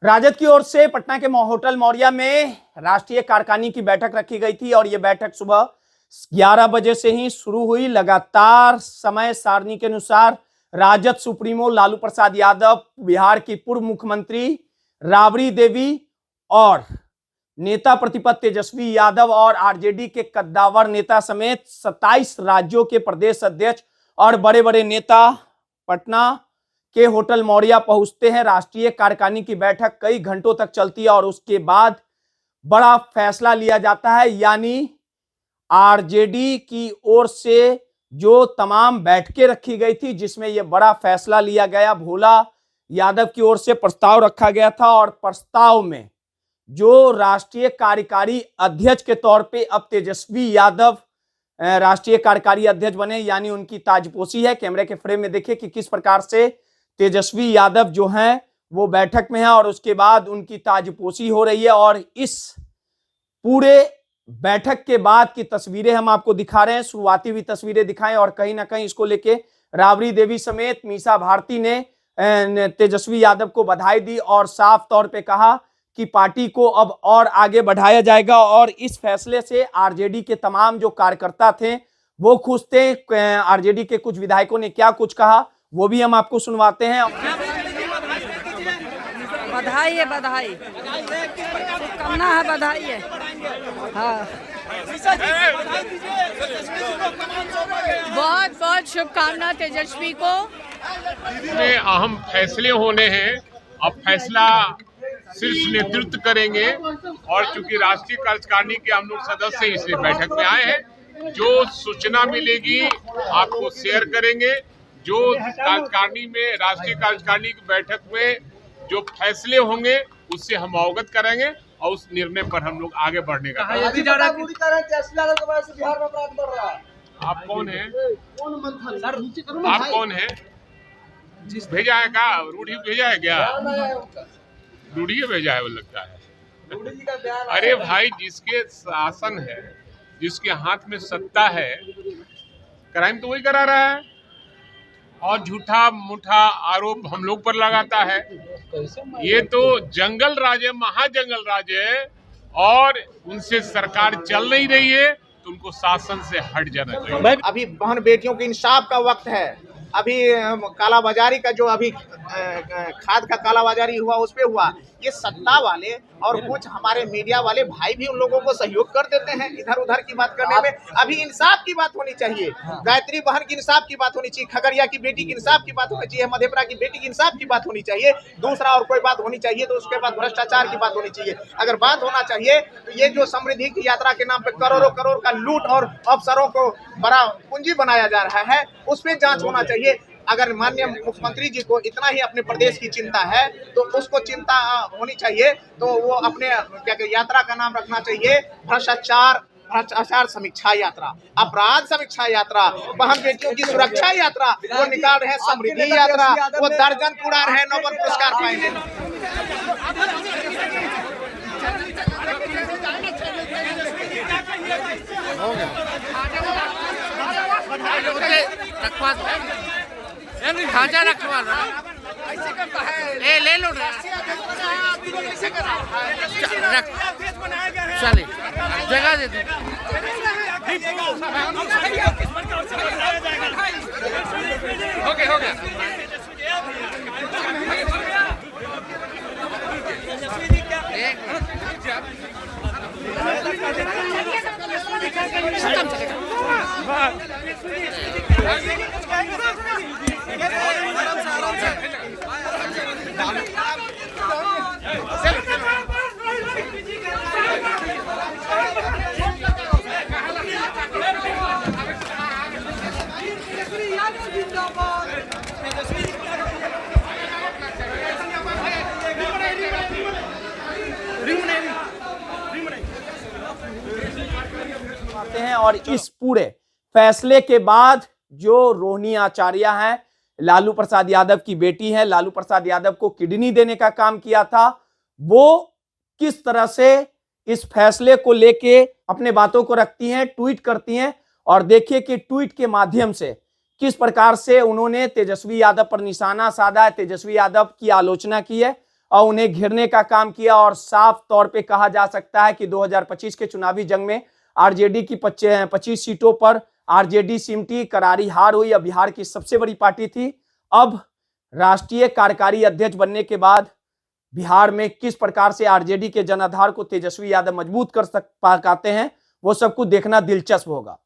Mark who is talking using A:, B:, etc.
A: राजद की ओर से पटना के होटल मौर्या में राष्ट्रीय कार्यकारिणी की बैठक रखी गई थी और यह बैठक सुबह 11 बजे से ही शुरू हुई। लगातार समय सारणी के अनुसार राजद सुप्रीमो लालू प्रसाद यादव, बिहार की पूर्व मुख्यमंत्री राबड़ी देवी और नेता प्रतिपक्ष तेजस्वी यादव और आरजेडी के कद्दावर नेता समेत 27 राज्यों के प्रदेश अध्यक्ष और बड़े बड़े नेता पटना के होटल मौर्या पहुंचते हैं। राष्ट्रीय कार्यकारिणी की बैठक कई घंटों तक चलती है और उसके बाद बड़ा फैसला लिया जाता है, यानी आरजेडी की ओर से जो तमाम बैठकें रखी गई थी जिसमें यह बड़ा फैसला लिया गया। भोला यादव की ओर से प्रस्ताव रखा गया था और प्रस्ताव में जो राष्ट्रीय कार्यकारी अध्यक्ष के तौर पे अब तेजस्वी यादव राष्ट्रीय कार्यकारी अध्यक्ष बने, यानी उनकी ताजपोशी है। कैमरे के फ्रेम में देखिए कि किस प्रकार से तेजस्वी यादव जो हैं वो बैठक में है और उसके बाद उनकी ताजपोशी हो रही है। और इस पूरे बैठक के बाद की तस्वीरें हम आपको दिखा रहे हैं, शुरुआती भी तस्वीरें दिखाएं। और कहीं ना कहीं इसको लेके राबड़ी देवी समेत मीसा भारती ने तेजस्वी यादव को बधाई दी और साफ तौर पे कहा कि पार्टी को अब और आगे बढ़ाया जाएगा। और इस फैसले से आरजेडी के तमाम जो कार्यकर्ता थे वो खुश थे। आरजेडी के कुछ विधायकों ने क्या कुछ कहा वो भी हम आपको सुनवाते हैं।
B: बधाई है, बधाई, शुभकामना है, बधाई है। हाँ, बहुत बहुत शुभकामना तेजस्वी को।
C: में अहम फैसले होने हैं। अब फैसला शीर्ष नेतृत्व करेंगे और चूंकि राष्ट्रीय कार्यकारिणी के हम लोग सदस्य इसलिए बैठक में आए हैं। जो सूचना मिलेगी आपको शेयर करेंगे। जो कार्यकारिणी में राष्ट्रीय कार्यकारिणी की बैठक में जो फैसले होंगे उससे हम अवगत करेंगे और उस निर्णय पर हम लोग आगे बढ़ने का। आप कौन है? आप कौन है? भेजा है क्या? रूढ़ी भेजा है क्या? रूढ़ी भेजा है वो लगता है। अरे भाई, जिसके शासन है, जिसके हाथ में सत्ता है, क्राइम तो वही करा रहा है और झूठा मूठा आरोप हम लोग पर लगाता है। ये तो जंगल राज है, महाजंगल राज है और उनसे सरकार चल नहीं रही है तो उनको शासन से हट जाना चाहिए।
D: अभी बहन बेटियों के इंसाफ का वक्त है। अभी कालाबाजारी का जो अभी खाद का कालाबाजारी हुआ उस पे हुआ। ये सत्ता वाले और कुछ हमारे मीडिया वाले भाई भी उन लोगों को सहयोग कर देते हैं इधर उधर की बात करने में। अभी इंसाफ की बात होनी चाहिए। गायत्री बहन की इंसाफ की बात होनी चाहिए, खगड़िया की बेटी की इंसाफ की बात होनी चाहिए, मधेपुरा की बेटी की इंसाफ की बात होनी चाहिए। दूसरा और कोई बात होनी चाहिए तो उसके बाद भ्रष्टाचार की बात होनी चाहिए। अगर बात होना चाहिए तो ये जो समृद्धि की यात्रा के नाम पे करोड़ों करोड़ का लूट और अफसरों को बड़ा पूंजी बनाया जा रहा है उस पर जांच होना चाहिए। अगर माननीय मुख्यमंत्री जी को इतना ही अपने प्रदेश की चिंता है तो उसको चिंता होनी चाहिए तो वो अपने क्या यात्रा का नाम रखना चाहिए भ्रष्टाचार समीक्षा यात्रा, अपराध समीक्षा यात्रा, बहन बेटियों की सुरक्षा यात्रा। वो निकाल रहे हैं समृद्धि यात्रा, वो दर्जन उड़ा रहे हैं, नोबेल पुरस्कार पाएंगे।
E: खाजा रखवा ऐसे करता है। ले लो चले जगह दे दो। हो गया।
A: हैं और इस पूरे फैसले के बाद जो रोहिणी आचार्य हैं, लालू प्रसाद यादव की बेटी है, लालू प्रसाद यादव को किडनी देने का काम किया था, वो किस तरह से इस फैसले को लेके अपने बातों को रखती हैं, ट्वीट करती हैं। और देखिए कि ट्वीट के माध्यम से किस प्रकार से उन्होंने तेजस्वी यादव पर निशाना साधा है, तेजस्वी यादव की आलोचना की है। और उन्हें घेरने का काम किया और साफ तौर पे कहा जा सकता है कि 2025 के चुनावी जंग में आरजेडी की 25 सीटों पर आरजेडी सिमटी, करारी हार हुई। अब बिहार की सबसे बड़ी पार्टी थी, अब राष्ट्रीय कार्यकारी अध्यक्ष बनने के बाद बिहार में किस प्रकार से आरजेडी के जनाधार को तेजस्वी यादव मजबूत कर पाते हैं, वो सब कुछ देखना दिलचस्प होगा।